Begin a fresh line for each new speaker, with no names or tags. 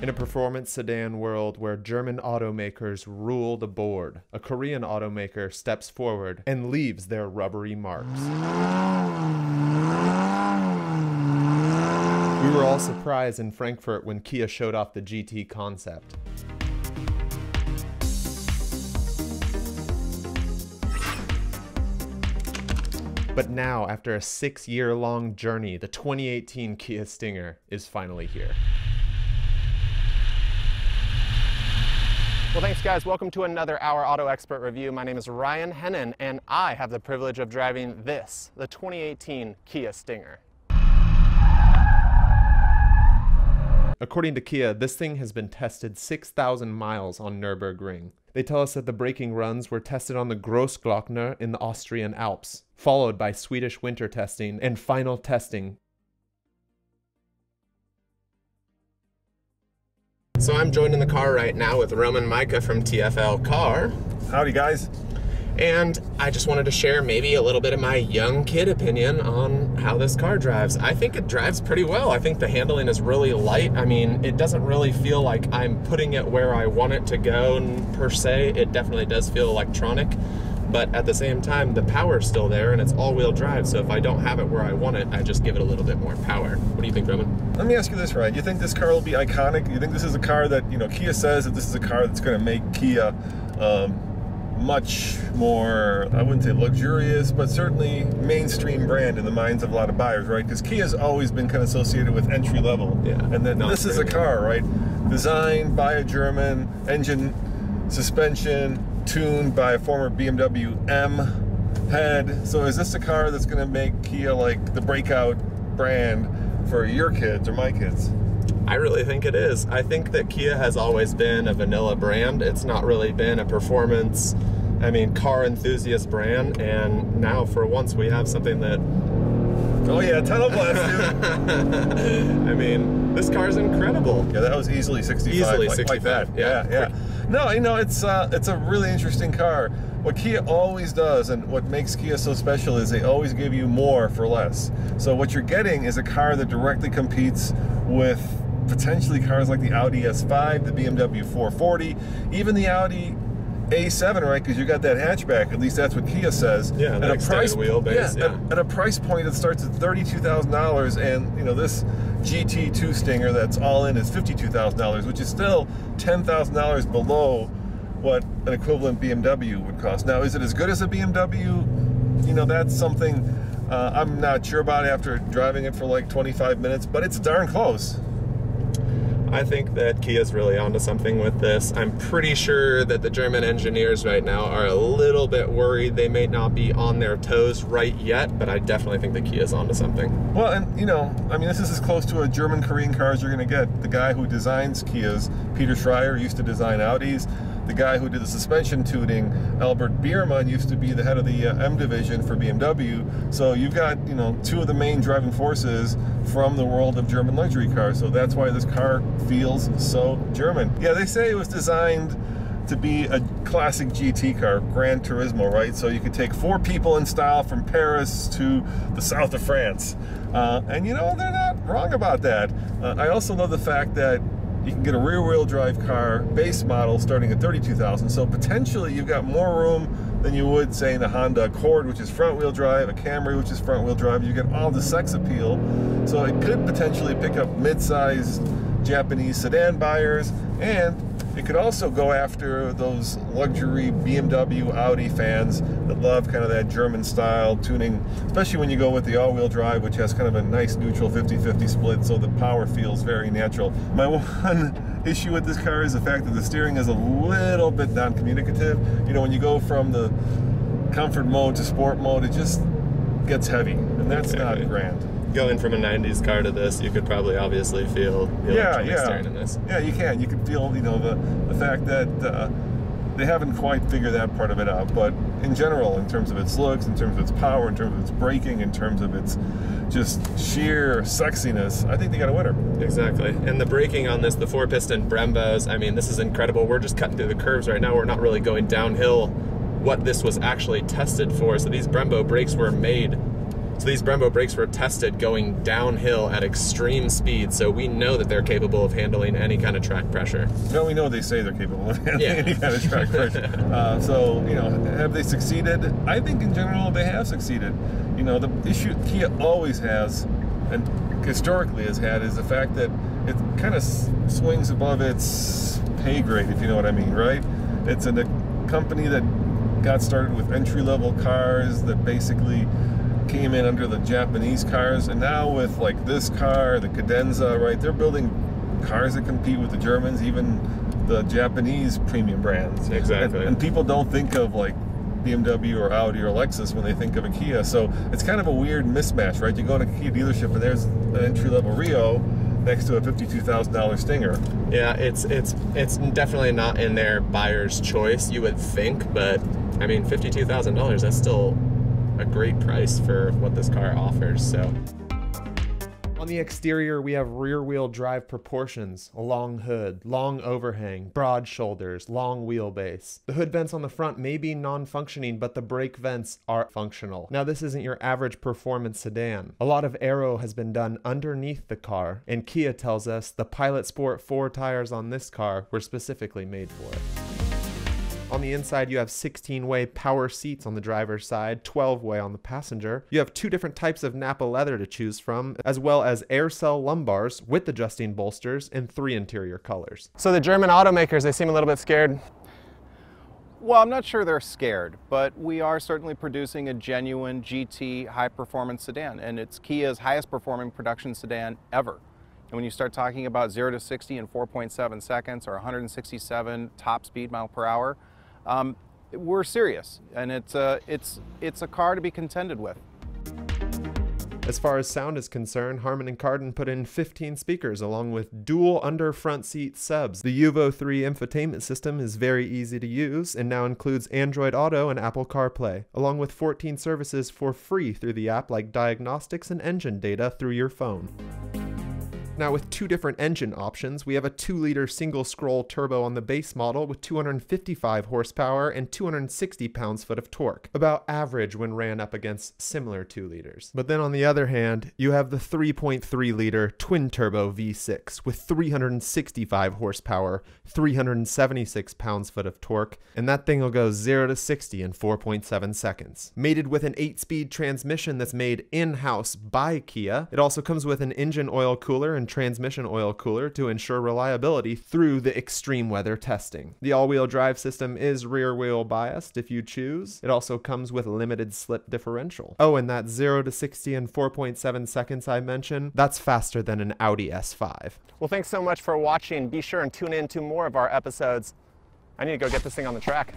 In a performance sedan world where German automakers rule the board, a Korean automaker steps forward and leaves their rubbery marks. We were all surprised in Frankfurt when Kia showed off the GT concept. But now, after a 6-year-long journey, the 2018 Kia Stinger is finally here.
Well, thanks guys. Welcome to another Our Auto Expert review. My name is Ryan Hennon, and I have the privilege of driving this, the 2018 Kia Stinger.
According to Kia, this thing has been tested 6,000 miles on Nürburgring. They tell us that the braking runs were tested on the Grossglockner in the Austrian Alps, followed by Swedish winter testing and final testing.
So I'm joined in the car right now with Roman Micah from TFL Car.
Howdy guys.
And I just wanted to share maybe a little bit of my young kid opinion on how this car drives. I think it drives pretty well. I think the handling is really light. I mean, it doesn't really feel like I'm putting it where I want it to go per se. It definitely does feel electronic, but at the same time, the power's still there and it's all-wheel drive. So if I don't have it where I want it, I just give it a little bit more power. What do you think, Roman?
Let me ask you this, Ryan. You think this car will be iconic? You think this is a car that, Kia says that this is a car that's going to make Kia much more, I wouldn't say luxurious, but certainly mainstream brand in the minds of a lot of buyers, right? Because Kia's always been kind of associated with entry level.
Yeah.
And then this is a car, right? Designed by a German, engine, suspension, tuned by a former BMW M head. So is this a car that's going to make Kia like the breakout brand for your kids or my kids?
I really think it is. I think that Kia has always been a vanilla brand. It's not really been a performance, car enthusiast brand. And now for once we have something that...
Oh yeah, tunnel blast,
dude. This car's incredible.
Yeah, that was easily 65.
Easily
like
65.
Like that. Yeah. No, it's a really interesting car. What Kia always does, and what makes Kia so special, is they always give you more for less. So what you're getting is a car that directly competes with potentially cars like the Audi S5, the BMW 440, even the Audi A7, right? Because you got that hatchback. At least that's what Kia says.
Yeah,
at a price
wheelbase.
Yeah. At a price point that starts at $32,000, and this GT2 Stinger that's all in is $52,000, which is still $10,000 below what an equivalent BMW would cost. Now, is it as good as a BMW? That's something I'm not sure about after driving it for like 25 minutes, but it's darn close.
I think that Kia's really onto something with this. I'm pretty sure that the German engineers right now are a little bit worried they may not be on their toes right yet, but I definitely think that Kia's onto something.
Well, and this is as close to a German-Korean car as you're gonna get. The guy who designs Kias, Peter SHRYIN, used to design Audis. The guy who did the suspension tuning, Albert Biermann, used to be the head of the M division for BMW. So you've got, two of the main driving forces from the world of German luxury cars. So that's why this car feels so German. Yeah, they say it was designed to be a classic GT car, Gran Turismo, right? So you could take 4 people in style from Paris to the south of France. And they're not wrong about that. I also love the fact that you can get a rear-wheel drive car, base model, starting at $32,000. So potentially you've got more room than you would, say, in the Honda Accord, which is front-wheel drive, a Camry, which is front-wheel drive. You get all the sex appeal. So it could potentially pick up mid-sized Japanese sedan buyers, and it could also go after those luxury BMW, Audi fans that love kind of that German style tuning, especially when you go with the all-wheel drive, which has kind of a nice neutral 50-50 split, so the power feels very natural. My one issue with this car is the fact that the steering is a little bit non-communicative. When you go from the comfort mode to sport mode, it just gets heavy, and that's not grand.
Going from a 90s car to this, you could probably obviously feel the electronic steering in this.
Yeah, you can. You can feel, the fact that they haven't quite figured that part of it out. But in general, in terms of its looks, in terms of its power, in terms of its braking, in terms of its just sheer sexiness, I think they got a winner.
Exactly. And the braking on this, the 4-piston Brembos, this is incredible. We're just cutting through the curves right now. We're not really going downhill what this was actually tested for. So these Brembo brakes were made So these Brembo brakes were tested going downhill at extreme speed, so we know that they're capable of handling any kind of track pressure.
No, we know they say they're capable of handling any kind of track pressure. So, you know, have they succeeded? I think in general they have succeeded. You know, the issue Kia always has, and historically has had, is the fact that it kind of swings above its pay grade, if you know what I mean, right? It's a company that got started with entry-level cars that basically came in under the Japanese cars, and now with like this car, the Cadenza, right, they're building cars that compete with the Germans, even the Japanese premium brands.
Exactly.
And people don't think of like BMW or Audi or Lexus when they think of a Kia, so it's kind of a weird mismatch, right? You go to a Kia dealership and there's an entry-level Rio next to a $52,000 Stinger.
Yeah, it's definitely not in their buyer's choice, you would think, but I mean, $52,000, that's still a great price for what this car offers. So
on the exterior, we have rear-wheel drive proportions, a long hood, long overhang, broad shoulders, long wheelbase. The hood vents on the front may be non-functioning, but the brake vents are functional. Now, this isn't your average performance sedan. A lot of aero has been done underneath the car, and Kia tells us the Pilot Sport 4 tires on this car were specifically made for it. On the inside, you have 16-way power seats on the driver's side, 12-way on the passenger. You have 2 different types of Nappa leather to choose from, as well as air cell lumbars with adjusting bolsters and 3 interior colors.
So the German automakers, they seem a little bit scared.
Well, I'm not sure they're scared, but we are certainly producing a genuine GT high-performance sedan, and it's Kia's highest-performing production sedan ever. And when you start talking about 0 to 60 in 4.7 seconds or 167 top speed mile per hour, we're serious, and it's a car to be contended with.
As far as sound is concerned, Harman & Kardon put in 15 speakers along with dual under front seat subs. The Uvo 3 infotainment system is very easy to use and now includes Android Auto and Apple CarPlay, along with 14 services for free through the app like diagnostics and engine data through your phone. Now, with 2 different engine options, we have a 2-liter single-scroll turbo on the base model with 255 horsepower and 260 pounds-foot of torque, about average when ran up against similar 2-liters. But then on the other hand, you have the 3.3-liter twin-turbo V6 with 365 horsepower, 376 pounds-foot of torque, and that thing will go 0 to 60 in 4.7 seconds. Mated with an 8-speed transmission that's made in-house by Kia, it also comes with an engine oil cooler and transmission oil cooler to ensure reliability through the extreme weather testing. The all-wheel drive system is rear-wheel biased if you choose. It also comes with limited slip differential. Oh, and that 0 to 60 in 4.7 seconds I mentioned, that's faster than an Audi S5.
Well, thanks so much for watching. Be sure and tune in to more of our episodes. I need to go get this thing on the track.